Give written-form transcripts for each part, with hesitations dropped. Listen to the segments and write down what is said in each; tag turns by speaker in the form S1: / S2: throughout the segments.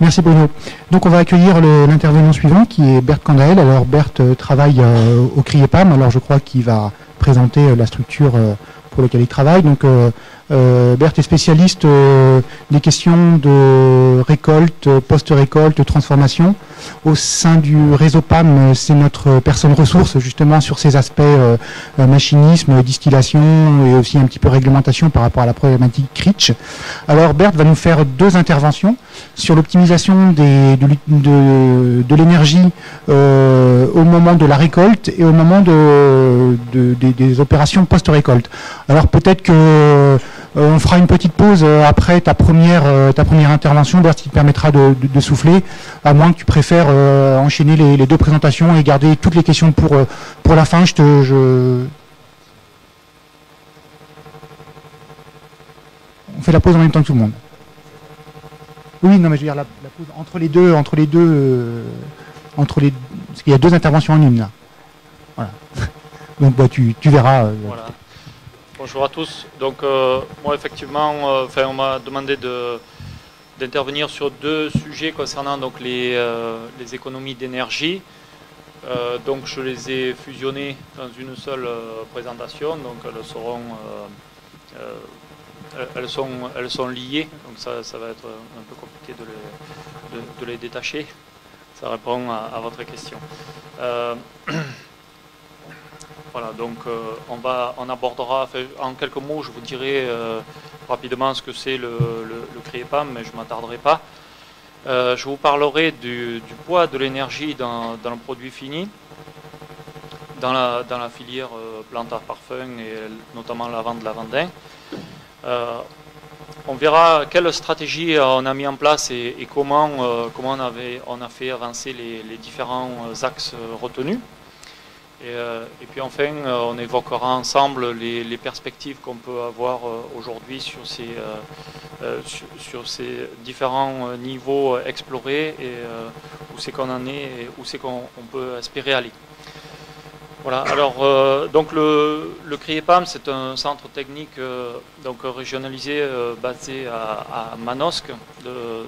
S1: Merci Bruno. Donc on va accueillir l'intervenant suivant qui est Berthe Candael. Alors Berthe travaille au CRIEPAM, alors je crois qu'il va présenter la structure pour laquelle il travaille. Donc Berthe est spécialiste des questions de récolte, post-récolte, transformation. Au sein du réseau PAM, c'est notre personne ressource justement sur ces aspects machinisme, distillation et aussi un petit peu réglementation par rapport à la problématique CRITCH. Alors Berthe va nous faire deux interventions sur l'optimisation de l'énergie au moment de la récolte et au moment des opérations post-récolte. Alors peut-être que on fera une petite pause après ta première intervention, Berthe, qui te permettra de souffler, à moins que tu préfères enchaîner les deux présentations et garder toutes les questions pour la fin. On fait la pause en même temps que tout le monde. Oui, non, mais je veux dire la pause entre les deux, parce qu'il y a deux interventions en une là. Voilà. Donc bah, tu verras.
S2: Voilà. Bonjour à tous. Donc moi effectivement, on m'a demandé d'intervenir sur deux sujets concernant donc les économies d'énergie. Donc je les ai fusionnés dans une seule présentation. Donc elles sont liées. Donc ça va être un peu compliqué de les détacher. Ça répond à votre question. Voilà, donc on abordera, en quelques mots, je vous dirai rapidement ce que c'est le CRIEPAM, mais je ne m'attarderai pas. Je vous parlerai du poids de l'énergie dans le produit fini, dans la filière plantes à parfum et notamment la vente de lavandin. On verra quelle stratégie on a mis en place et comment on a fait avancer les différents axes retenus. Et puis enfin, on évoquera ensemble les perspectives qu'on peut avoir aujourd'hui sur ces différents niveaux explorés et où c'est qu'on en est et où c'est qu'on peut espérer aller. Voilà, alors donc le CRIEPAM, c'est un centre technique donc régionalisé basé à Manosque,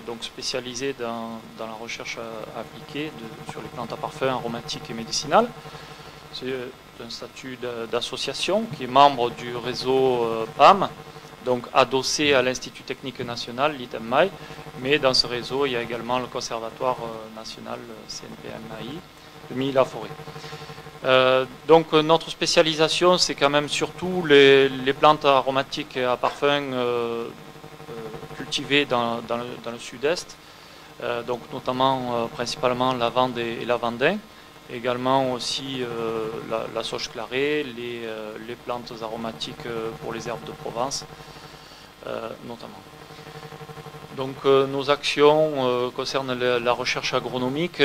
S2: donc spécialisé dans la recherche appliquée sur les plantes à parfum aromatiques et médicinales. C'est un statut d'association qui est membre du réseau PAM, donc adossé à l'Institut technique national, l'ITEMMAI, mais dans ce réseau, il y a également le Conservatoire national CNPMAI de Milly-la-Forêt. Donc notre spécialisation, c'est quand même surtout les plantes aromatiques à parfum cultivées dans le sud-est, donc notamment principalement lavande et lavandin. Également aussi la sauge clarée, les plantes aromatiques pour les herbes de Provence, notamment. Donc nos actions concernent la recherche agronomique,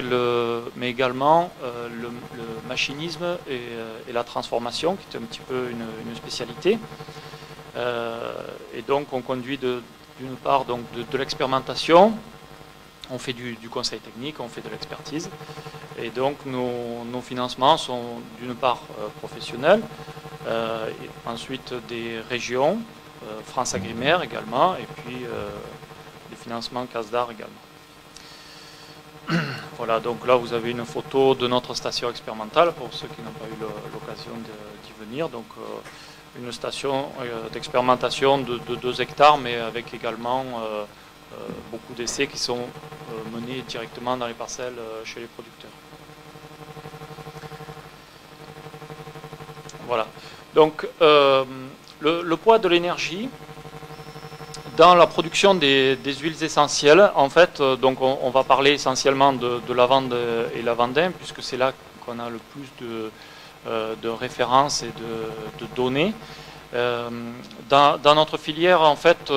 S2: mais également le machinisme et la transformation, qui est un petit peu une spécialité. Et donc on conduit d'une part donc, de l'expérimentation. On fait du conseil technique, on fait de l'expertise. Et donc nos financements sont d'une part professionnels, et ensuite des régions, France Agrimaire également, et puis des financements CASDAR également. Voilà, donc là vous avez une photo de notre station expérimentale pour ceux qui n'ont pas eu l'occasion d'y venir. Donc une station d'expérimentation de 2 hectares, mais avec également beaucoup d'essais qui sont menés directement dans les parcelles chez les producteurs. Voilà. Donc le poids de l'énergie dans la production des huiles essentielles, en fait, donc on va parler essentiellement de lavande et lavandin, puisque c'est là qu'on a le plus de références et de données. Dans notre filière, en fait,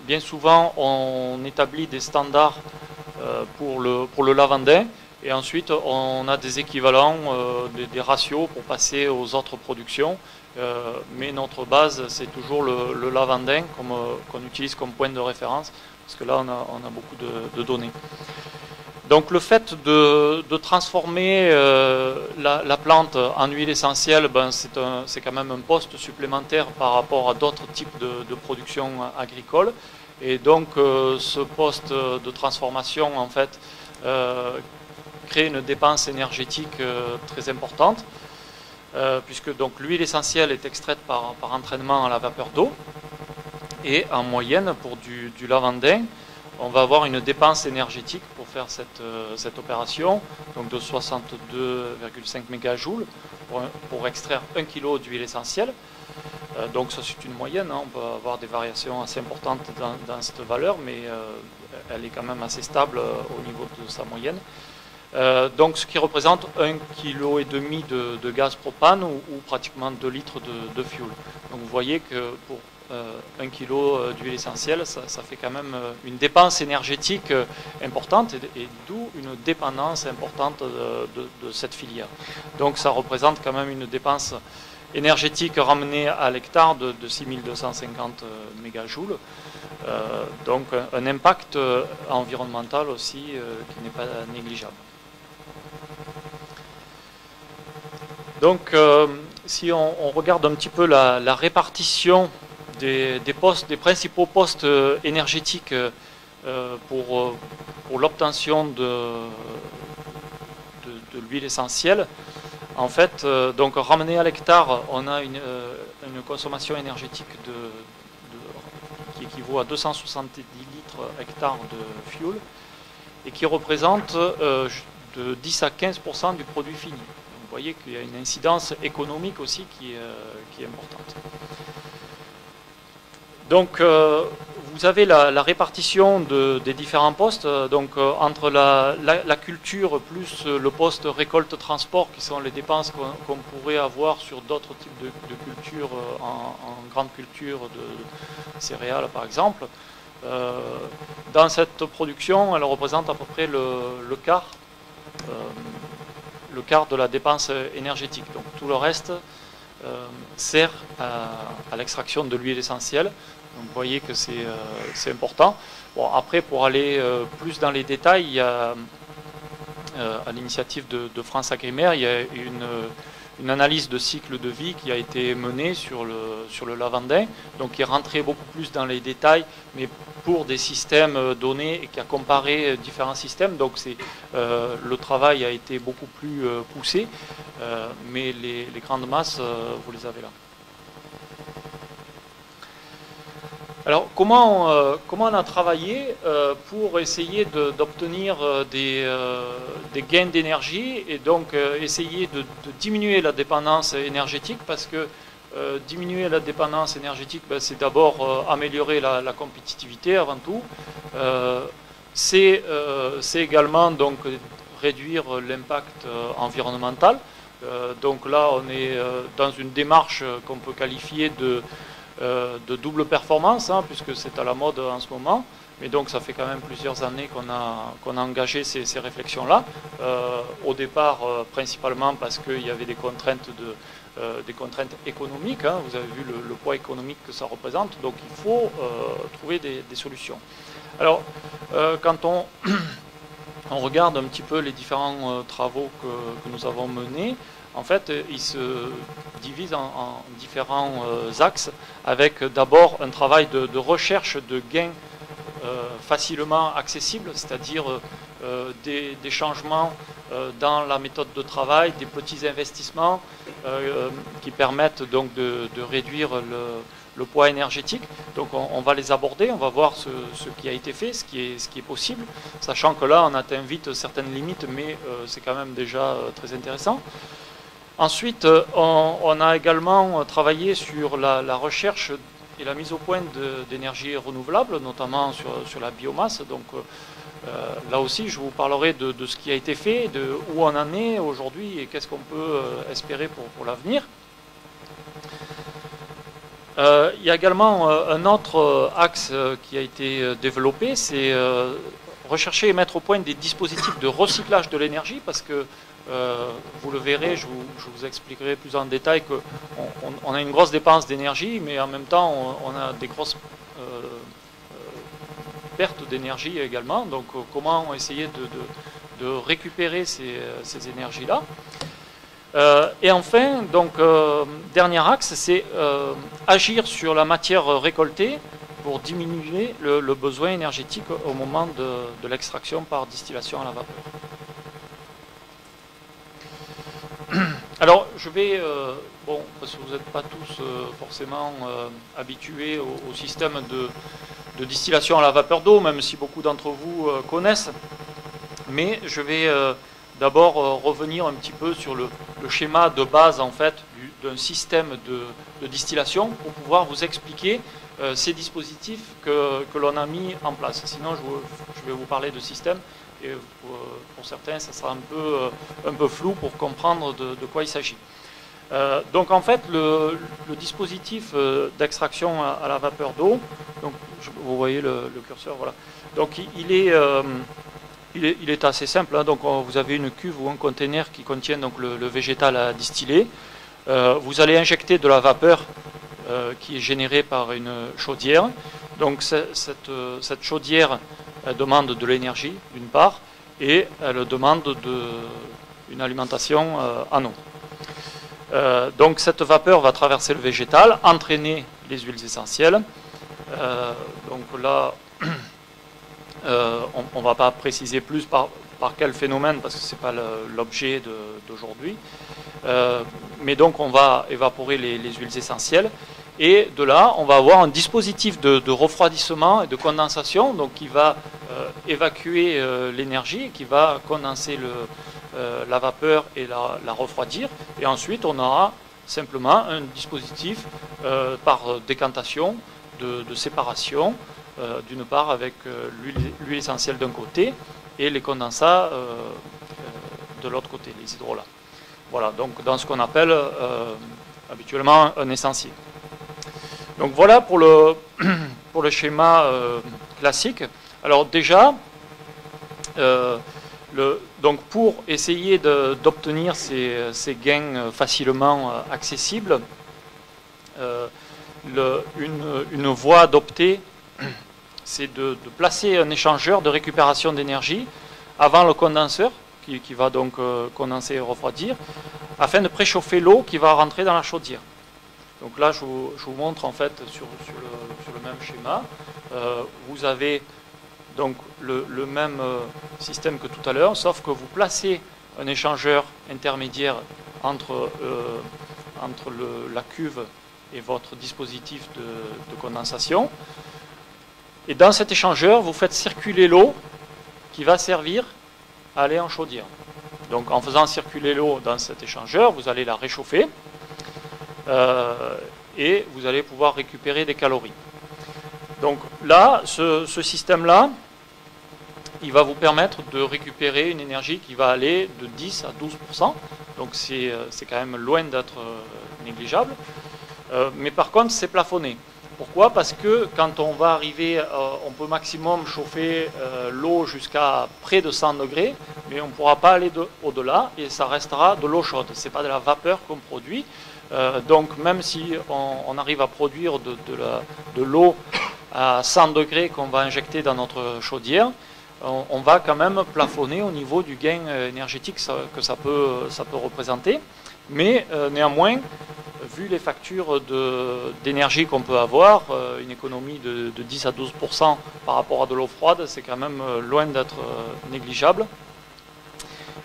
S2: bien souvent, on établit des standards pour le lavandin, et ensuite on a des équivalents, des ratios pour passer aux autres productions. Mais notre base, c'est toujours le lavandin qu'on utilise comme point de référence, parce que là, on a beaucoup de données. Donc le fait de transformer la plante en huile essentielle, ben, c'est quand même un poste supplémentaire par rapport à d'autres types de production agricole. Et donc ce poste de transformation en fait crée une dépense énergétique très importante, puisque donc l'huile essentielle est extraite par entraînement à la vapeur d'eau, et en moyenne pour du lavandin, on va avoir une dépense énergétique pour faire cette opération, donc de 62,5 mégajoules pour extraire 1 kg d'huile essentielle. Donc ça c'est une moyenne, hein. On peut avoir des variations assez importantes dans cette valeur, mais elle est quand même assez stable au niveau de sa moyenne. Donc ce qui représente 1,5 kg de gaz propane ou pratiquement 2 litres de fuel. Donc vous voyez que pour 1 kg d'huile essentielle, ça fait quand même une dépense énergétique importante et d'où une dépendance importante de cette filière. Donc ça représente quand même une dépense énergétique ramenée à l'hectare de 6250 mégajoules. Donc un impact environnemental aussi qui n'est pas négligeable. Donc si on regarde un petit peu la répartition des principaux postes énergétiques pour l'obtention de l'huile essentielle, en fait, donc ramené à l'hectare, on a une consommation énergétique qui équivaut à 270 litres hectare de fuel et qui représente de 10 à 15% du produit fini. Vous voyez qu'il y a une incidence économique aussi qui est importante. Donc vous avez la répartition des différents postes, donc entre la culture plus le poste récolte-transport, qui sont les dépenses qu'on pourrait avoir sur d'autres types de cultures, en grande culture de céréales par exemple. Dans cette production, elle représente à peu près le quart de la dépense énergétique. Donc tout le reste sert à l'extraction de l'huile essentielle. Donc vous voyez que c'est important. Bon, après, pour aller plus dans les détails, il y a, à l'initiative de France Agrimaire, il y a une analyse de cycle de vie qui a été menée sur le lavandin, donc qui est rentré beaucoup plus dans les détails, mais pour des systèmes donnés et qui a comparé différents systèmes. Donc le travail a été beaucoup plus poussé, mais les grandes masses, vous les avez là. Alors, comment on a travaillé pour essayer d'obtenir des gains d'énergie et donc essayer de diminuer la dépendance énergétique, parce que diminuer la dépendance énergétique, ben, c'est d'abord améliorer la compétitivité avant tout. C'est également donc réduire l'impact environnemental. Donc là, on est dans une démarche qu'on peut qualifier de double performance, hein, puisque c'est à la mode en ce moment. Mais donc ça fait quand même plusieurs années qu'on a engagé ces réflexions-là. Au départ, principalement parce qu'il y avait des contraintes économiques. Hein. Vous avez vu le poids économique que ça représente. Donc il faut trouver des solutions. Alors, quand on regarde un petit peu les différents travaux que nous avons menés, en fait, ils se divisent en différents axes, avec d'abord un travail de recherche de gains facilement accessibles, c'est-à-dire des changements dans la méthode de travail, des petits investissements qui permettent donc de réduire le poids énergétique. Donc on va les aborder, on va voir ce qui a été fait, ce qui est possible, sachant que là on atteint vite certaines limites, mais c'est quand même déjà très intéressant. Ensuite, on a également travaillé sur la recherche et la mise au point d'énergies renouvelables, notamment sur la biomasse. Donc là aussi, je vous parlerai de ce qui a été fait, de où on en est aujourd'hui et qu'est-ce qu'on peut espérer pour l'avenir. Il y a également un autre axe qui a été développé, c'est rechercher et mettre au point des dispositifs de recyclage de l'énergie, parce que vous le verrez, je vous expliquerai plus en détail qu'on a une grosse dépense d'énergie, mais en même temps on a des grosses pertes d'énergie également. Donc comment essayer de récupérer ces énergies-là. Et enfin, donc dernier axe, c'est agir sur la matière récoltée pour diminuer le besoin énergétique au moment de l'extraction par distillation à la vapeur. Alors, je vais, bon, parce que vous n'êtes pas tous forcément habitués au système de distillation à la vapeur d'eau, même si beaucoup d'entre vous connaissent, mais je vais d'abord revenir un petit peu sur le schéma de base en fait d'un système de distillation pour pouvoir vous expliquer ces dispositifs que l'on a mis en place. Sinon, je vais vous parler de système et pour certains, ça sera un peu flou pour comprendre de quoi il s'agit. Donc en fait, le dispositif d'extraction à la vapeur d'eau, donc vous voyez le curseur, voilà. Donc il est assez simple, hein. Donc vous avez une cuve ou un conteneur qui contient donc le végétal à distiller. Vous allez injecter de la vapeur qui est générée par une chaudière. Donc cette chaudière elle demande de l'énergie d'une part et elle demande une alimentation en eau. Donc cette vapeur va traverser le végétal, entraîner les huiles essentielles. Donc là, on ne va pas préciser plus par quel phénomène, parce que ce n'est pas l'objet d'aujourd'hui. Mais donc on va évaporer les huiles essentielles. Et de là, on va avoir un dispositif de refroidissement et de condensation, donc qui va évacuer l'énergie, qui va condenser la vapeur et la refroidir. Et ensuite, on aura simplement un dispositif par décantation de séparation, d'une part avec l'huile essentielle d'un côté et les condensats de l'autre côté, les hydrolats. Voilà, donc dans ce qu'on appelle habituellement un essentiel. Donc voilà pour le schéma classique. Alors déjà, donc pour essayer d'obtenir ces gains facilement accessibles, une voie adoptée, c'est de placer un échangeur de récupération d'énergie avant le condenseur, qui va donc condenser et refroidir, afin de préchauffer l'eau qui va rentrer dans la chaudière. Donc là, je vous montre en fait sur le même schéma. Vous avez donc le même système que tout à l'heure, sauf que vous placez un échangeur intermédiaire entre la cuve et votre dispositif de condensation. Et dans cet échangeur, vous faites circuler l'eau qui va servir à aller en chaudière. Donc en faisant circuler l'eau dans cet échangeur, vous allez la réchauffer et vous allez pouvoir récupérer des calories. Donc là, ce système-là, il va vous permettre de récupérer une énergie qui va aller de 10 à 12%. Donc c'est quand même loin d'être négligeable. Mais par contre, c'est plafonné. Pourquoi? Parce que quand on va arriver, on peut maximum chauffer l'eau jusqu'à près de 100 degrés, mais on ne pourra pas aller au-delà et ça restera de l'eau chaude. Ce n'est pas de la vapeur qu'on produit. Donc même si on arrive à produire de l'eau à 100 degrés qu'on va injecter dans notre chaudière, on va quand même plafonner au niveau du gain énergétique que ça peut représenter. Mais néanmoins, vu les factures d'énergie qu'on peut avoir, une économie de 10 à 12% par rapport à de l'eau froide, c'est quand même loin d'être négligeable.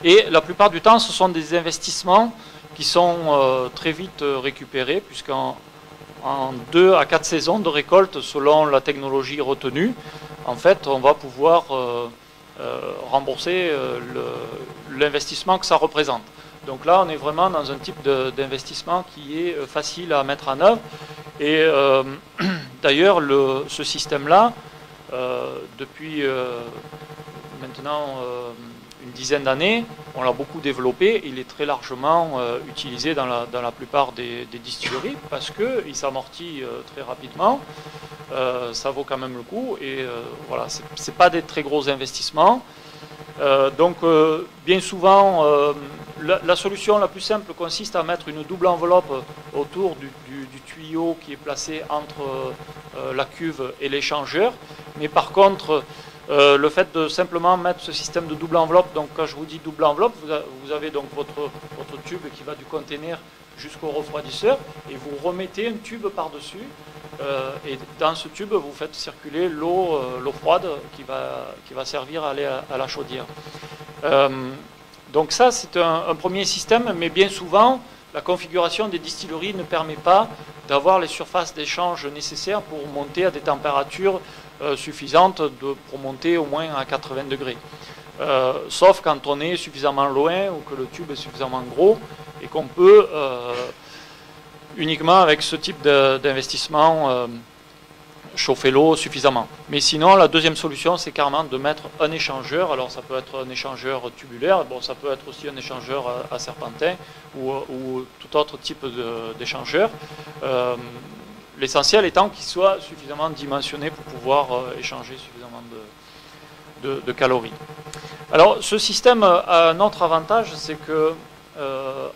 S2: Et la plupart du temps, ce sont des investissements qui sont très vite récupérés, puisqu'en 2 à 4 saisons de récolte, selon la technologie retenue, en fait, on va pouvoir rembourser l'investissement que ça représente. Donc là, on est vraiment dans un type d'investissement qui est facile à mettre en œuvre. Et d'ailleurs, ce système-là, depuis maintenant une dizaine d'années, on l'a beaucoup développé. Il est très largement utilisé dans la plupart des distilleries parce qu'il s'amortit très rapidement. Ça vaut quand même le coup. Et voilà, c'est pas des très gros investissements. Donc bien souvent, la solution la plus simple consiste à mettre une double enveloppe autour du tuyau qui est placé entre la cuve et l'échangeur. Mais par contre, le fait de simplement mettre ce système de double enveloppe, donc quand je vous dis double enveloppe, vous avez donc votre tube qui va du conteneur jusqu'au refroidisseur et vous remettez un tube par-dessus et dans ce tube, vous faites circuler l'eau froide qui va servir à aller à la chaudière. Donc ça, c'est un premier système, mais bien souvent, la configuration des distilleries ne permet pas d'avoir les surfaces d'échange nécessaires pour monter à des températures suffisantes pour monter au moins à 80 degrés. Sauf quand on est suffisamment loin ou que le tube est suffisamment gros et qu'on peut uniquement avec ce type d'investissement chauffer l'eau suffisamment. Mais sinon, la deuxième solution, c'est carrément de mettre un échangeur. Alors ça peut être un échangeur tubulaire, bon, ça peut être aussi un échangeur à serpentin ou tout autre type d'échangeur. L'essentiel étant qu'il soit suffisamment dimensionné pour pouvoir échanger suffisamment de calories. Alors ce système a un autre avantage, c'est que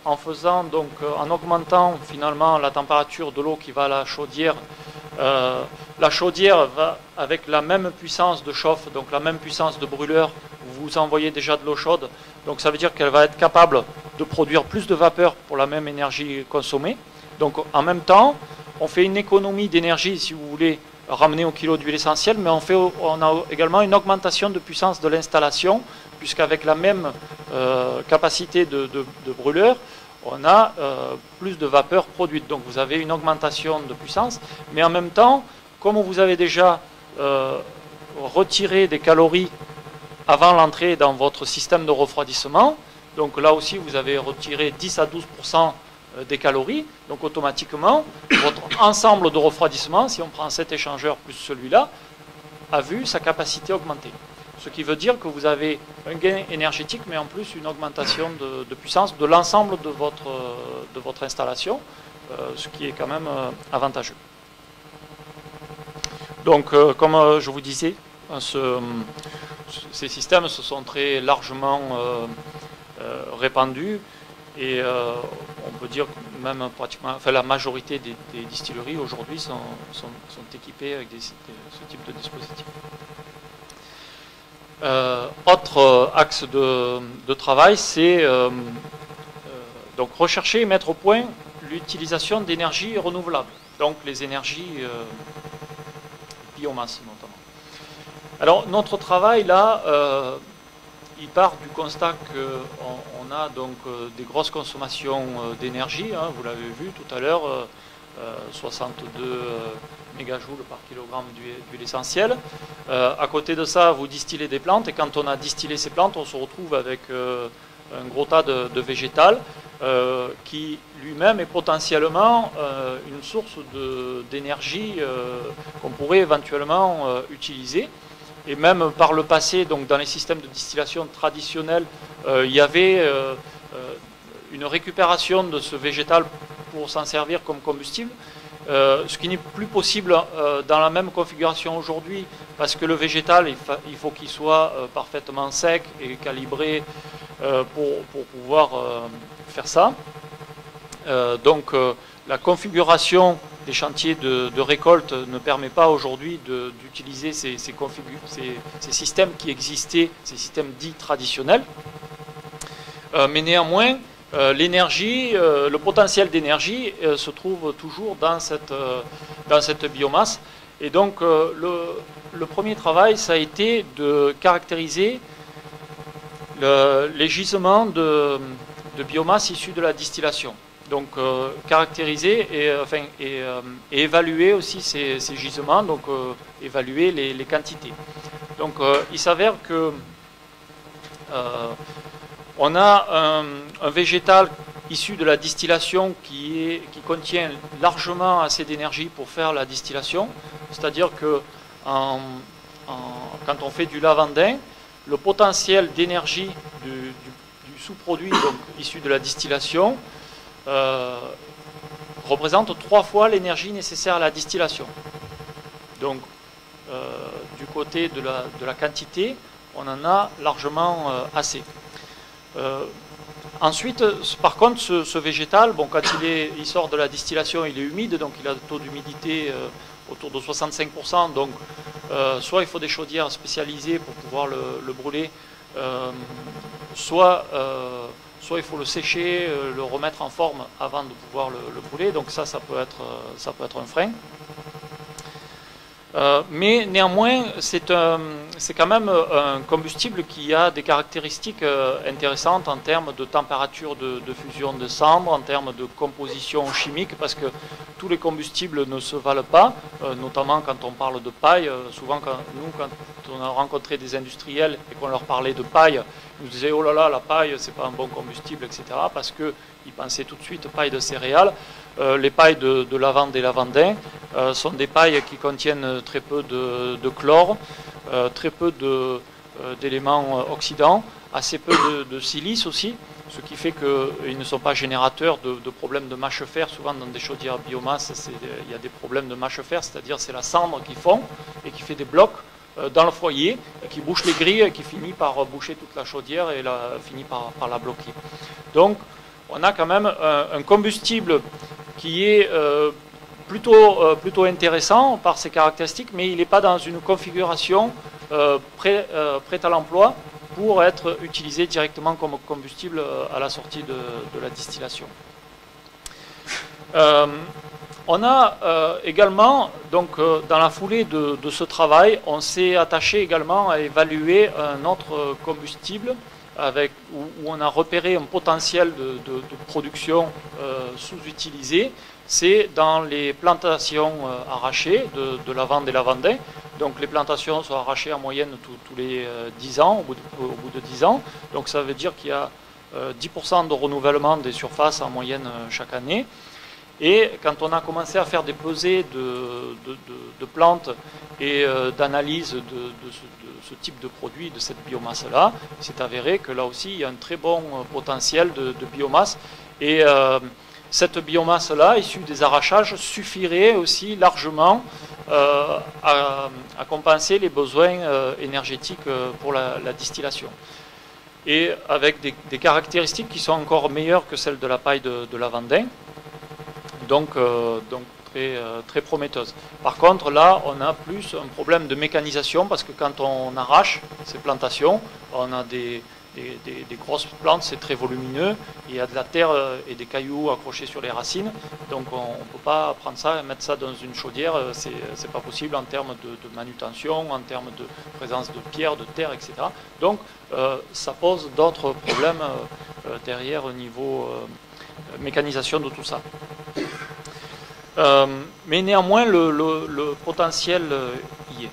S2: en augmentant finalement la température de l'eau qui va à la chaudière va avec la même puissance de chauffe, donc la même puissance de brûleur, vous envoyez déjà de l'eau chaude, donc ça veut dire qu'elle va être capable de produire plus de vapeur pour la même énergie consommée. Donc en même temps, on fait une économie d'énergie, si vous voulez, ramener au kilo d'huile essentielle, mais on a également une augmentation de puissance de l'installation, puisqu'avec la même capacité de brûleur, on a plus de vapeur produite. Donc vous avez une augmentation de puissance, mais en même temps, comme vous avez déjà retiré des calories avant l'entrée dans votre système de refroidissement, donc là aussi vous avez retiré 10 à 12% des calories, donc automatiquement, votre ensemble de refroidissement, si on prend cet échangeur plus celui-là, a vu sa capacité augmenter. Ce qui veut dire que vous avez un gain énergétique, mais en plus une augmentation de puissance de l'ensemble de votre installation, ce qui est quand même avantageux. Donc, comme je vous disais, ces systèmes se sont très largement répandus et on peut dire que même pratiquement, enfin la majorité des distilleries aujourd'hui sont équipées avec ce type de dispositif. Autre axe de travail, c'est donc rechercher et mettre au point l'utilisation d'énergies renouvelables, donc les énergies biomasse notamment. Alors notre travail là, il part du constat qu'on a donc des grosses consommations d'énergie, hein, vous l'avez vu tout à l'heure, 62 mégajoules par kilogramme d'huile essentielle. À côté de ça, vous distillez des plantes, et quand on a distillé ces plantes, on se retrouve avec un gros tas de végétal qui lui-même est potentiellement une source d'énergie qu'on pourrait éventuellement utiliser. Et même par le passé, donc dans les systèmes de distillation traditionnels, il y avait une récupération de ce végétal pour s'en servir comme combustible, ce qui n'est plus possible dans la même configuration aujourd'hui, parce que le végétal, il faut qu'il soit parfaitement sec et calibré pour pouvoir faire ça. Donc la configuration des chantiers de récolte ne permet pas aujourd'hui d'utiliser ces systèmes qui existaient, ces systèmes dits traditionnels. Mais néanmoins, l'énergie, le potentiel d'énergie se trouve toujours dans cette biomasse. Et donc le premier travail, ça a été de caractériser les gisements de biomasse issus de la distillation. Donc caractériser et évaluer aussi ces gisements, donc évaluer les quantités. Donc il s'avère que on a un végétal issu de la distillation qui contient largement assez d'énergie pour faire la distillation, c'est-à-dire que quand on fait du lavandin, le potentiel d'énergie du sous-produit donc issu de la distillation représente 3 fois l'énergie nécessaire à la distillation. Donc du côté de la quantité, on en a largement assez. Ensuite, par contre, ce végétal, bon, quand il sort de la distillation, il est humide, donc il a un taux d'humidité autour de 65%, donc soit il faut des chaudières spécialisées pour pouvoir le brûler, soit il faut le sécher, le remettre en forme avant de pouvoir le brûler, donc ça peut être un frein. Mais néanmoins, c'est quand même un combustible qui a des caractéristiques intéressantes en termes de température de fusion de cendres, en termes de composition chimique, parce que tous les combustibles ne se valent pas, notamment quand on parle de paille. Souvent, quand on a rencontré des industriels et qu'on leur parlait de paille, ils nous disaient « Oh là là, la paille, c'est pas un bon combustible, etc. » parce qu'ils pensaient tout de suite paille de céréales. Les pailles de lavande et lavandin sont des pailles qui contiennent très peu de chlore, très peu d'éléments oxydants, assez peu de silice aussi, ce qui fait qu'ils ne sont pas générateurs de problèmes de mâche-fer. Souvent dans des chaudières à biomasse, il y a des problèmes de mâche-fer, c'est-à-dire c'est la cendre qui fond et qui fait des blocs dans le foyer, qui bouche les grilles et qui finit par boucher toute la chaudière et finit par la bloquer. Donc on a quand même un combustible qui est plutôt intéressant par ses caractéristiques, mais il n'est pas dans une configuration prête à l'emploi pour être utilisé directement comme combustible à la sortie de la distillation. On a également, donc dans la foulée de ce travail, on s'est attaché également à évaluer un autre combustible où on a repéré un potentiel de production sous-utilisé. C'est dans les plantations arrachées de lavande et lavandin. Donc les plantations sont arrachées en moyenne tous les 10 ans, au bout de 10 ans. Donc ça veut dire qu'il y a 10% de renouvellement des surfaces en moyenne chaque année. Et quand on a commencé à faire des pesées de plantes et d'analyse de ce type de produit, de cette biomasse-là, il s'est avéré que là aussi, il y a un très bon potentiel de biomasse. Et cette biomasse-là, issue des arrachages, suffirait aussi largement à compenser les besoins énergétiques pour la distillation. Et avec des caractéristiques qui sont encore meilleures que celles de la paille de lavandin. Donc très prometteuse. Par contre, là, on a plus un problème de mécanisation parce que quand on arrache ces plantations, on a des grosses plantes, c'est très volumineux, il y a de la terre et des cailloux accrochés sur les racines, donc on ne peut pas prendre ça et mettre ça dans une chaudière, c'est pas possible en termes de manutention, en termes de présence de pierre, de terre, etc. Donc ça pose d'autres problèmes derrière au niveau mécanisation de tout ça. Mais néanmoins, le potentiel y est.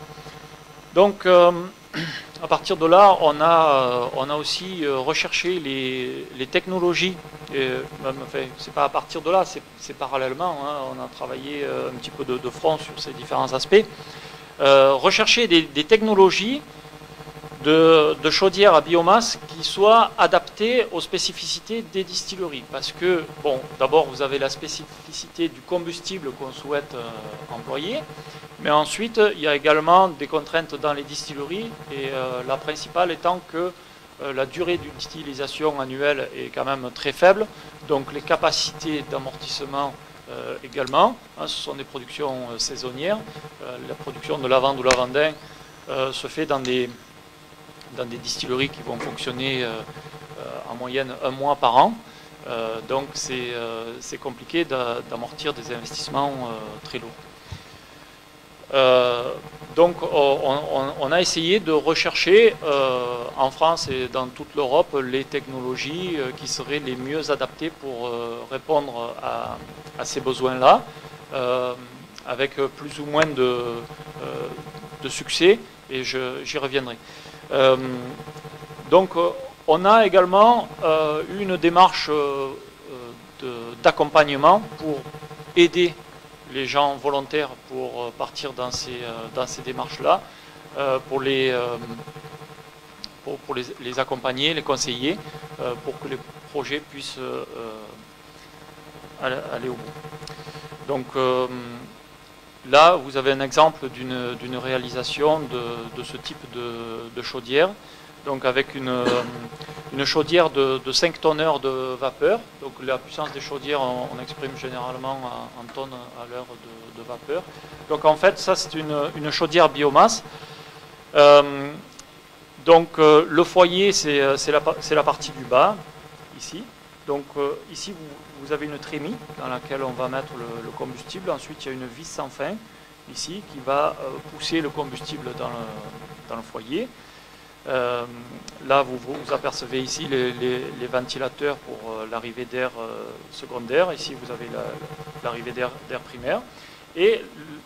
S2: Donc, à partir de là, on a aussi recherché les technologies. Enfin, c'est pas à partir de là, c'est parallèlement. Hein, on a travaillé un petit peu de front sur ces différents aspects. Rechercher des technologies de chaudières à biomasse qui soient adaptées aux spécificités des distilleries. Parce que, bon, d'abord, vous avez la spécificité du combustible qu'on souhaite employer, mais ensuite, il y a également des contraintes dans les distilleries, et la principale étant que la durée d'utilisation annuelle est quand même très faible, donc les capacités d'amortissement également, hein, ce sont des productions saisonnières. La production de lavande ou lavandin se fait dans des distilleries qui vont fonctionner en moyenne 1 mois par an. Donc c'est compliqué d'amortir des investissements très lourds. Donc on a essayé de rechercher en France et dans toute l'Europe les technologies qui seraient les mieux adaptées pour répondre à ces besoins-là, avec plus ou moins de succès, et j'y reviendrai. Donc on a également une démarche d'accompagnement pour aider les gens volontaires pour partir dans ces démarches-là, pour les accompagner, les conseiller, pour que les projets puissent aller au bout. Donc là, vous avez un exemple d'une réalisation de ce type de chaudière, donc avec une chaudière de 5 tonneurs de vapeur. Donc la puissance des chaudières, on exprime généralement en tonnes à l'heure de vapeur. Donc en fait, ça c'est une chaudière biomasse. Donc le foyer, c'est la partie du bas, ici. Donc ici, vous avez une trémie dans laquelle on va mettre le combustible. Ensuite, il y a une vis sans fin, ici, qui va pousser le combustible dans le foyer. Là, vous apercevez ici les ventilateurs pour l'arrivée d'air secondaire. Ici, vous avez l'arrivée d'air primaire. Et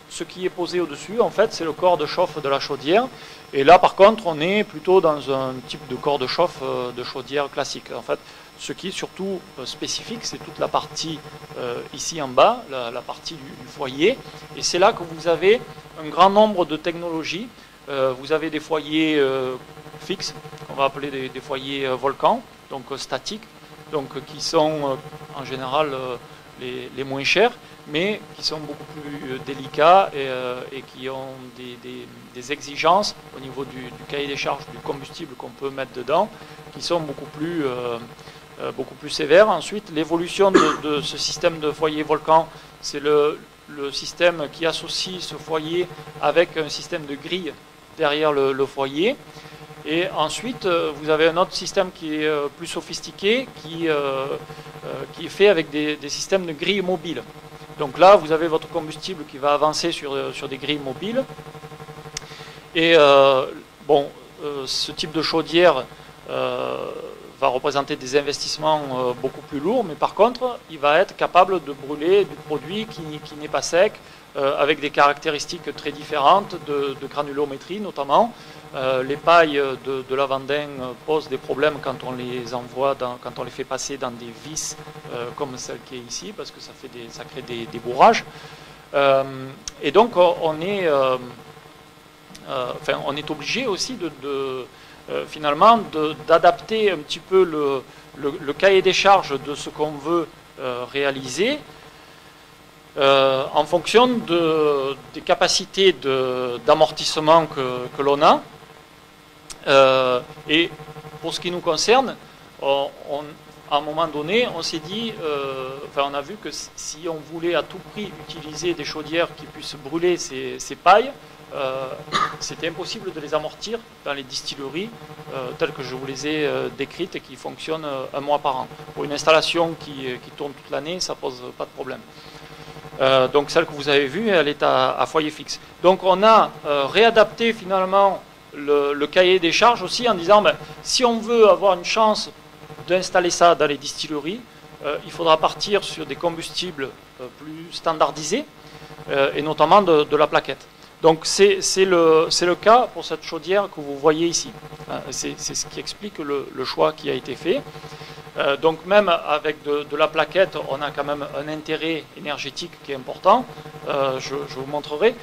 S2: ce qui est posé au-dessus, en fait, c'est le corps de chauffe de la chaudière. Et là, par contre, on est plutôt dans un type de corps de chauffe de chaudière classique. En fait, ce qui est surtout spécifique, c'est toute la partie ici en bas, la partie du foyer. Et c'est là que vous avez un grand nombre de technologies. Vous avez des foyers fixes, qu'on va appeler des foyers volcans, donc statiques, donc qui sont en général les moins chers, mais qui sont beaucoup plus délicats et qui ont des exigences au niveau du cahier des charges du combustible qu'on peut mettre dedans, qui sont beaucoup plus sévères. Ensuite, l'évolution de ce système de foyer volcan, c'est le système qui associe ce foyer avec un système de grille derrière le foyer. Et ensuite, vous avez un autre système qui est plus sophistiqué, qui est fait avec des systèmes de grilles mobiles. Donc là, vous avez votre combustible qui va avancer sur des grilles mobiles. Et ce type de chaudière va représenter des investissements beaucoup plus lourds, mais par contre, il va être capable de brûler du produit qui n'est pas sec, avec des caractéristiques très différentes de granulométrie notamment. Les pailles de lavandin posent des problèmes quand on les envoie, quand on les fait passer dans des vis comme celle qui est ici, parce que ça crée des bourrages. Et donc on est obligé aussi finalement d'adapter un petit peu le cahier des charges de ce qu'on veut réaliser en fonction des capacités d'amortissement que l'on a. Et pour ce qui nous concerne, à un moment donné, on s'est dit, on a vu que si on voulait à tout prix utiliser des chaudières qui puissent brûler ces pailles, c'était impossible de les amortir dans les distilleries telles que je vous les ai décrites et qui fonctionnent un mois par an. Pour une installation qui tourne toute l'année, ça pose pas de problème. Donc celle que vous avez vue, elle est à foyer fixe. Donc on a réadapté finalement le cahier des charges aussi en disant si on veut avoir une chance d'installer ça dans les distilleries, il faudra partir sur des combustibles plus standardisés et notamment de la plaquette. Donc c'est le cas pour cette chaudière que vous voyez ici. C'est ce qui explique le choix qui a été fait. Donc même avec de la plaquette, on a quand même un intérêt énergétique qui est important. Je vous montrerai.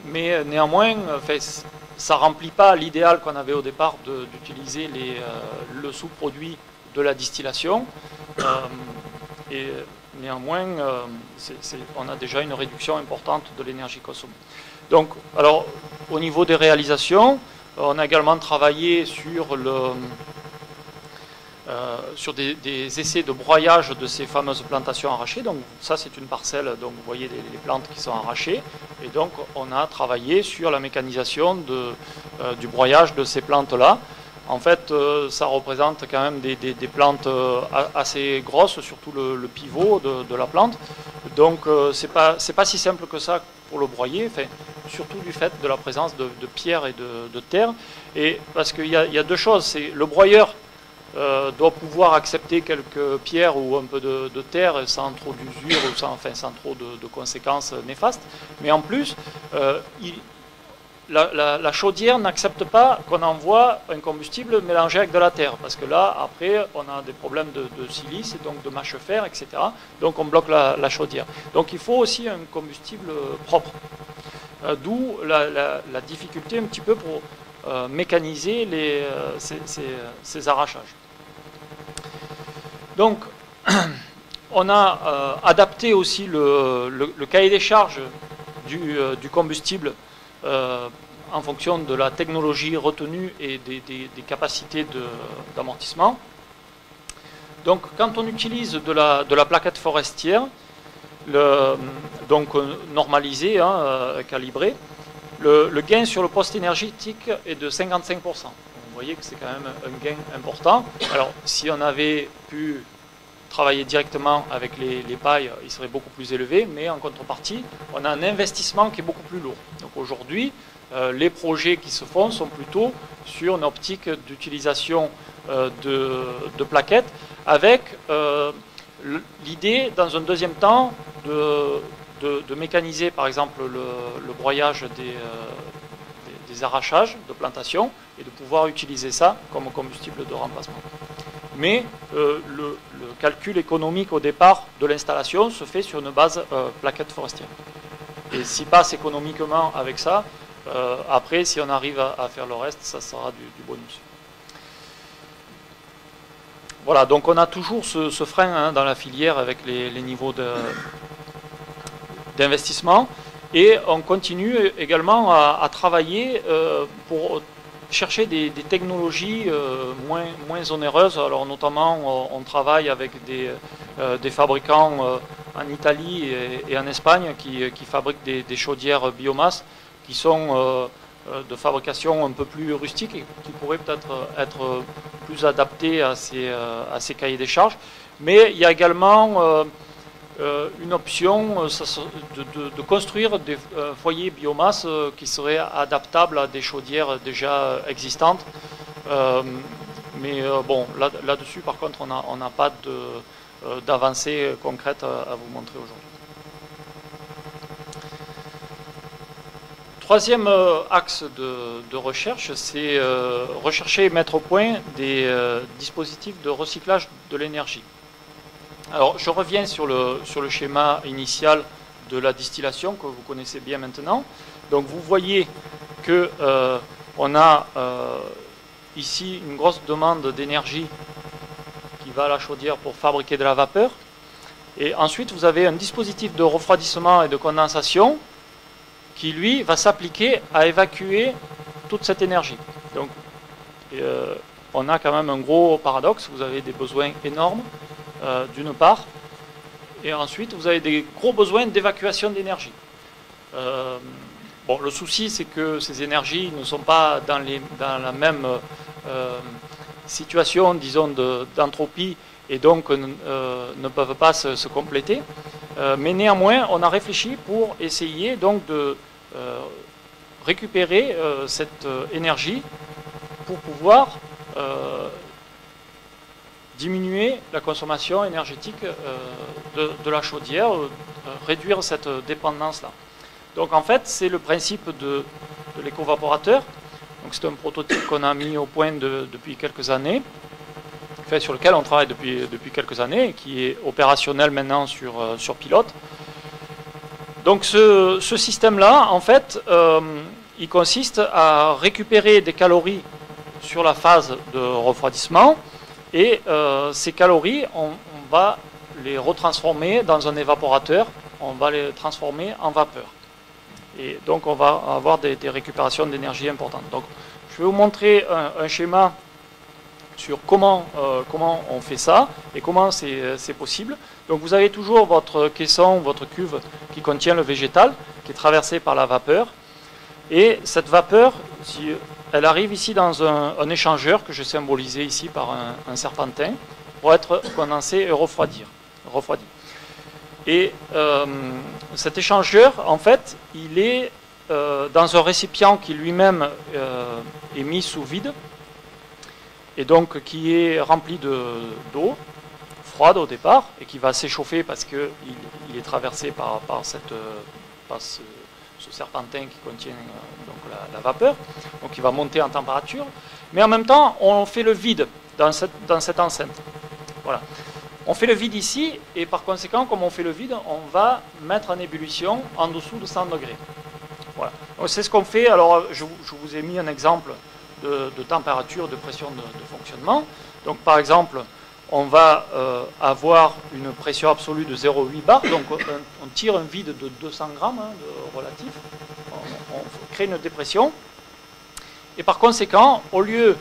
S2: Mais néanmoins, ça ne remplit pas l'idéal qu'on avait au départ d'utiliser le sous-produit de la distillation. Et néanmoins, on a déjà une réduction importante de l'énergie consommée. Donc, alors, au niveau des réalisations, on a également travaillé sur des essais de broyage de ces fameuses plantations arrachées. Donc ça, c'est une parcelle, donc vous voyez les plantes qui sont arrachées. Et donc on a travaillé sur la mécanisation du broyage de ces plantes-là. En fait, ça représente quand même des plantes assez grosses, surtout le pivot de la plante. Donc c'est pas si simple que ça pour le broyer, surtout du fait de la présence de pierres et de terre. Et parce qu'il y a deux choses, c'est le broyeur doit pouvoir accepter quelques pierres ou un peu de terre sans trop d'usure ou sans trop de conséquences néfastes. Mais en plus, la chaudière n'accepte pas qu'on envoie un combustible mélangé avec de la terre, parce que là, après, on a des problèmes de silice, et donc de mâche-fer, etc. Donc on bloque la chaudière. Donc il faut aussi un combustible propre. D'où la difficulté un petit peu pour mécaniser ces arrachages. Donc, on a adapté aussi le cahier des charges du combustible en fonction de la technologie retenue et des capacités d'amortissement. Donc, quand on utilise de la plaquette forestière, donc normalisée, calibrée, le gain sur le poste énergétique est de 55%. Vous voyez que c'est quand même un gain important. Alors, si on avait pu travailler directement avec les pailles, il serait beaucoup plus élevé, mais en contrepartie, on a un investissement qui est beaucoup plus lourd. Donc aujourd'hui, les projets qui se font sont plutôt sur une optique d'utilisation de plaquettes, avec l'idée, dans un deuxième temps, de mécaniser, par exemple, le broyage des arrachages de plantation et de pouvoir utiliser ça comme combustible de remplacement. Mais le calcul économique au départ de l'installation se fait sur une base plaquette forestière. Et s'il passe économiquement avec ça, après, si on arrive à faire le reste, ça sera du bonus. Voilà, donc on a toujours ce frein dans la filière avec les niveaux d'investissement. Et on continue également à travailler pour chercher des technologies moins onéreuses. Alors notamment, on travaille avec des fabricants en Italie et en Espagne qui fabriquent des chaudières biomasse qui sont de fabrication un peu plus rustique et qui pourraient peut-être être plus adaptées à ces cahiers des charges. Mais il y a également une option de construire des foyers biomasse qui seraient adaptables à des chaudières déjà existantes. Mais bon, là-dessus, par contre, on n'a pas d'avancée concrète à vous montrer aujourd'hui. Troisième axe de recherche, c'est rechercher et mettre au point des dispositifs de recyclage de l'énergie. Alors, je reviens sur le schéma initial de la distillation que vous connaissez bien maintenant. Donc, vous voyez que on a ici une grosse demande d'énergie qui va à la chaudière pour fabriquer de la vapeur. Et ensuite, vous avez un dispositif de refroidissement et de condensation qui, lui, va s'appliquer à évacuer toute cette énergie. Donc, on a quand même un gros paradoxe. Vous avez des besoins énormes, d'une part, et ensuite, vous avez des gros besoins d'évacuation d'énergie. Bon, le souci, c'est que ces énergies ne sont pas dans la même situation, disons, d'entropie, et donc ne peuvent pas se compléter. Mais néanmoins, on a réfléchi pour essayer donc de récupérer cette énergie pour pouvoir diminuer la consommation énergétique de la chaudière, réduire cette dépendance-là. Donc en fait, c'est le principe de l'écovaporateur. Donc c'est un prototype qu'on a mis au point depuis quelques années, enfin, sur lequel on travaille depuis quelques années, et qui est opérationnel maintenant sur pilote. Donc ce système-là, en fait, il consiste à récupérer des calories sur la phase de refroidissement, et ces calories, on va les retransformer dans un évaporateur, on va les transformer en vapeur. Et donc on va avoir des récupérations d'énergie importantes. Donc je vais vous montrer un schéma sur comment on fait ça et comment c'est possible. Donc vous avez toujours votre caisson, votre cuve qui contient le végétal, qui est traversé par la vapeur. Et cette vapeur, elle arrive ici dans un échangeur que je symbolisé ici par un serpentin pour être condensé et refroidi. Et cet échangeur, en fait, il est dans un récipient qui lui-même est mis sous vide et donc qui est rempli d'eau froide au départ et qui va s'échauffer parce qu'il est traversé par ce serpentin qui contient donc la vapeur, donc il va monter en température. Mais en même temps, on fait le vide dans cette enceinte. Voilà. On fait le vide ici, et par conséquent, comme on fait le vide, on va mettre en ébullition en dessous de 100 degrés. Voilà. Donc c'est ce qu'on fait. Alors, je vous ai mis un exemple de température, de pression de fonctionnement. Donc, par exemple, on va avoir une pression absolue de 0,8 bar. Donc, on tire un vide de 200 grammes de relatif. On crée une dépression. Et par conséquent, au lieu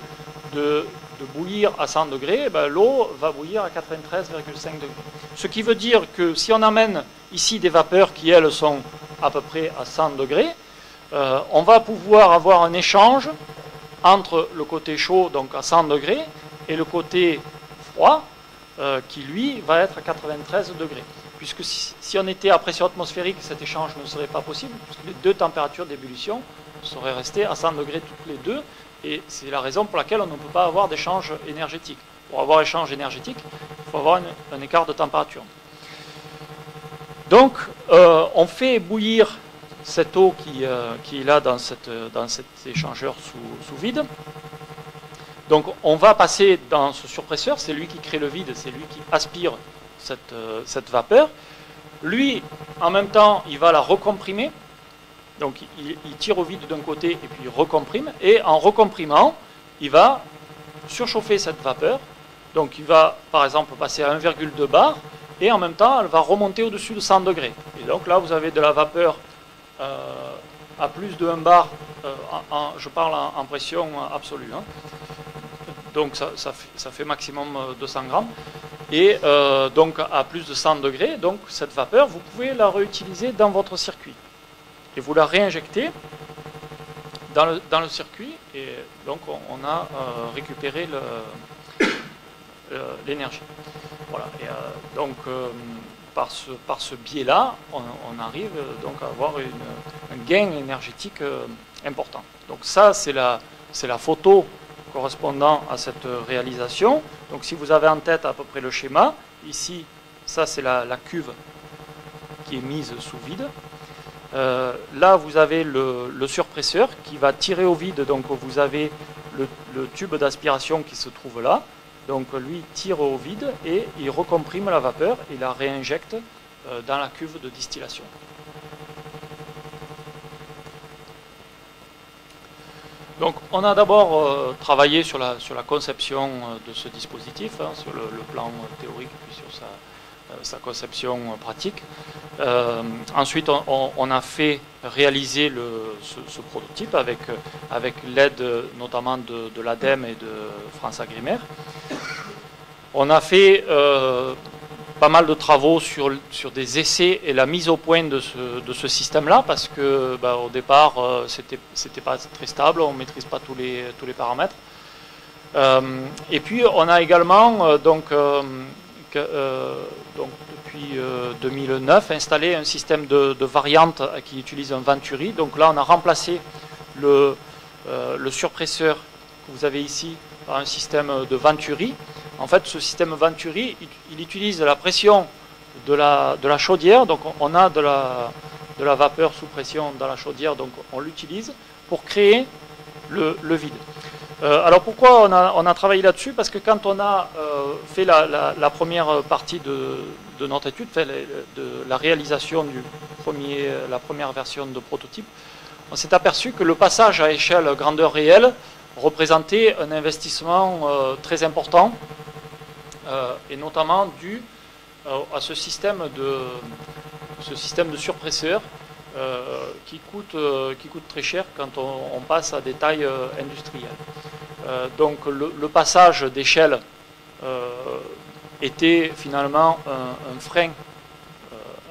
S2: de bouillir à 100 degrés, l'eau va bouillir à 93,5 degrés. Ce qui veut dire que si on amène ici des vapeurs qui, elles, sont à peu près à 100 degrés, on va pouvoir avoir un échange entre le côté chaud, donc à 100 degrés, et le côté froid, qui lui va être à 93 degrés. Puisque si on était à pression atmosphérique, cet échange ne serait pas possible, puisque les deux températures d'ébullition seraient restées à 100 degrés toutes les deux, et c'est la raison pour laquelle on ne peut pas avoir d'échange énergétique. Pour avoir échange énergétique, il faut avoir un écart de température. Donc, on fait bouillir cette eau qui est là dans cet échangeur sous vide. Donc, on va passer dans ce surpresseur, c'est lui qui crée le vide, c'est lui qui aspire cette vapeur. Lui, en même temps, il va la recomprimer. Donc, il tire au vide d'un côté et puis il recomprime. Et en recomprimant, il va surchauffer cette vapeur. Donc, il va, par exemple, passer à 1,2 bar. Et en même temps, elle va remonter au-dessus de 100 degrés. Et donc là, vous avez de la vapeur à plus de 1 bar. Je parle en pression absolue. Hein. Donc, ça fait maximum 200 grammes. Et donc à plus de 100 degrés, donc cette vapeur, vous pouvez la réutiliser dans votre circuit. Et vous la réinjectez dans le circuit, et donc on a récupéré l'énergie. Voilà. Et donc par ce biais-là, on arrive donc à avoir un gain énergétique important. Donc ça, c'est la photo correspondant à cette réalisation. Donc si vous avez en tête à peu près le schéma, ici, ça c'est la cuve qui est mise sous vide. Là, vous avez le surpresseur qui va tirer au vide, donc vous avez le tube d'aspiration qui se trouve là. Donc lui tire au vide et il recomprime la vapeur et la réinjecte dans la cuve de distillation. Donc on a d'abord travaillé sur la conception de ce dispositif, hein, sur le plan théorique puis sur sa conception pratique. Ensuite on a fait réaliser ce prototype avec l'aide notamment de l'ADEME et de France-Agrimer. On a fait pas mal de travaux sur des essais et la mise au point de ce système-là, parce que au départ, c'était pas très stable, on ne maîtrise pas tous les paramètres. Et puis, on a également, donc depuis 2009, installé un système de variante qui utilise un Venturi. Donc là, on a remplacé le surpresseur que vous avez ici par un système de Venturi. En fait, ce système Venturi, il utilise la pression de la chaudière. Donc, on a de la vapeur sous pression dans la chaudière, donc on l'utilise pour créer le vide. Alors, pourquoi on a travaillé là-dessus? Parce que quand on a fait la première partie de notre étude, de la réalisation la première version de prototype, on s'est aperçu que le passage à échelle grandeur réelle représentait un investissement très important, et notamment dû à ce système de surpresseur qui coûte très cher quand on passe à des tailles industrielles. Donc le passage d'échelle était finalement un frein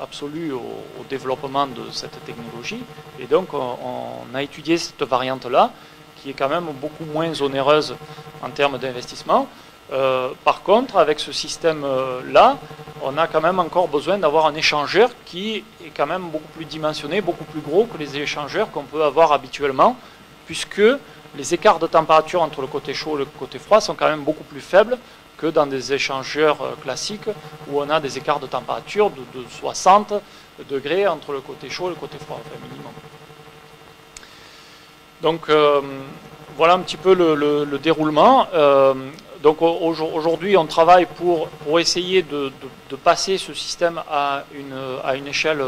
S2: absolu au développement de cette technologie, et donc on a étudié cette variante-là, qui est quand même beaucoup moins onéreuse en termes d'investissement. Par contre, avec ce système-là, on a quand même encore besoin d'avoir un échangeur qui est quand même beaucoup plus dimensionné, beaucoup plus gros que les échangeurs qu'on peut avoir habituellement, puisque les écarts de température entre le côté chaud et le côté froid sont quand même beaucoup plus faibles que dans des échangeurs classiques où on a des écarts de température de 60 degrés entre le côté chaud et le côté froid, enfin minimum. Donc voilà un petit peu le déroulement. Donc aujourd'hui, on travaille pour essayer de passer ce système à une échelle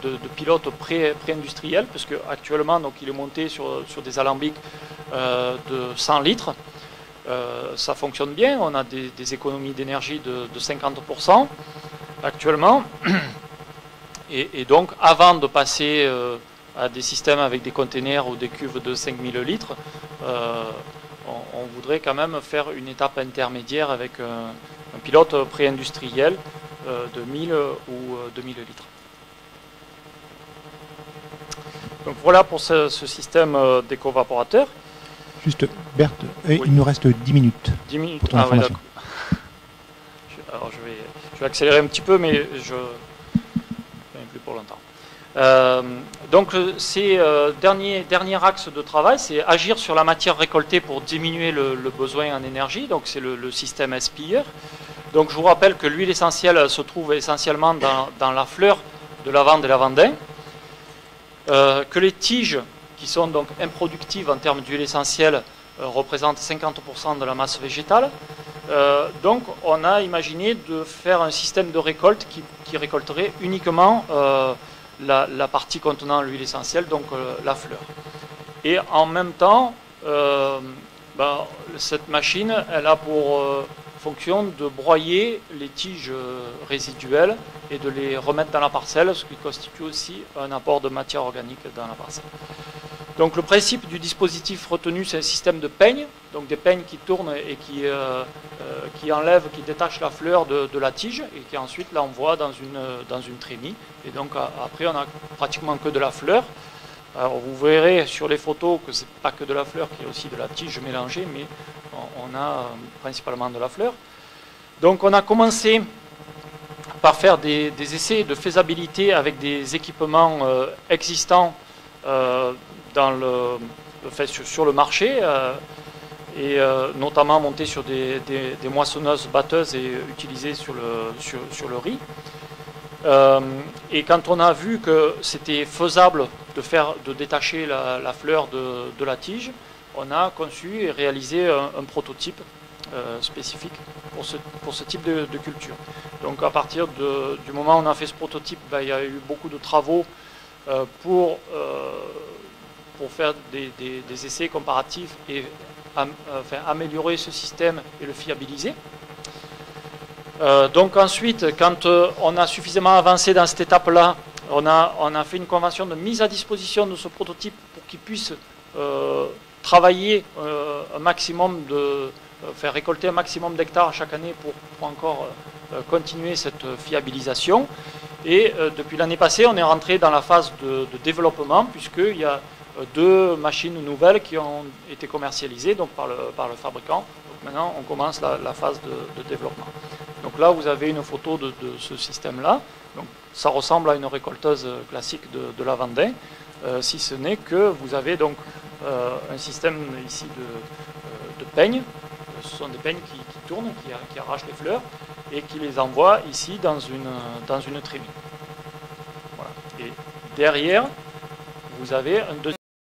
S2: de pilote pré-industriel, parce qu'actuellement, il est monté sur des alambics de 100 litres. Ça fonctionne bien, on a des économies d'énergie de 50% actuellement. Et donc, avant de passer à des systèmes avec des containers ou des cuves de 5000 litres, on voudrait quand même faire une étape intermédiaire avec un pilote pré-industriel de 1000 ou 2000 litres. Donc voilà pour ce système d'écovaporateur.
S1: Juste, Berthe, oui. Il nous reste 10 minutes.
S2: 10 minutes,
S1: pour ton information.
S2: Alors je vais accélérer un petit peu, mais je ne plus pour longtemps. Donc ces dernier axe de travail, c'est agir sur la matière récoltée pour diminuer le besoin en énergie. Donc c'est le système Spire. Donc je vous rappelle que l'huile essentielle se trouve essentiellement dans la fleur de lavande et lavandin, que les tiges qui sont donc improductives en termes d'huile essentielle représentent 50% de la masse végétale. Donc on a imaginé de faire un système de récolte qui récolterait uniquement la partie contenant l'huile essentielle, donc la fleur. Et en même temps, cette machine, elle a pour fonction de broyer les tiges résiduelles et de les remettre dans la parcelle, ce qui constitue aussi un apport de matière organique dans la parcelle. Donc le principe du dispositif retenu, c'est un système de peignes, donc des peignes qui tournent et qui enlèvent, qui détachent la fleur de la tige et qui ensuite l'envoient dans une trémie. Et donc après, on n'a pratiquement que de la fleur. Alors vous verrez sur les photos que ce n'est pas que de la fleur, qu'il y a aussi de la tige mélangée, mais on a principalement de la fleur. Donc on a commencé par faire des essais de faisabilité avec des équipements existants sur le marché, et notamment montés sur des moissonneuses batteuses et utilisées sur le riz. Et quand on a vu que c'était faisable de détacher la fleur de la tige, on a conçu et réalisé un prototype spécifique pour ce type de culture. Donc à partir du moment où on a fait ce prototype, il y a eu beaucoup de travaux pour faire des essais comparatifs et améliorer ce système et le fiabiliser. Donc ensuite, quand on a suffisamment avancé dans cette étape-là, on a fait une convention de mise à disposition de ce prototype pour qu'il puisse travailler un maximum faire récolter un maximum d'hectares chaque année pour encore continuer cette fiabilisation. Et depuis l'année passée, on est rentré dans la phase de développement, puisqu'il y a 2 machines nouvelles qui ont été commercialisées donc par le fabricant. Donc maintenant, on commence la phase de développement. Donc là, vous avez une photo de ce système-là. Donc ça ressemble à une récolteuse classique de lavandin, si ce n'est que vous avez donc un système ici de peignes. Ce sont des peignes qui tournent, qui arrachent les fleurs et qui les envoient ici dans une trémie. Voilà. Et derrière, vous avez un deuxième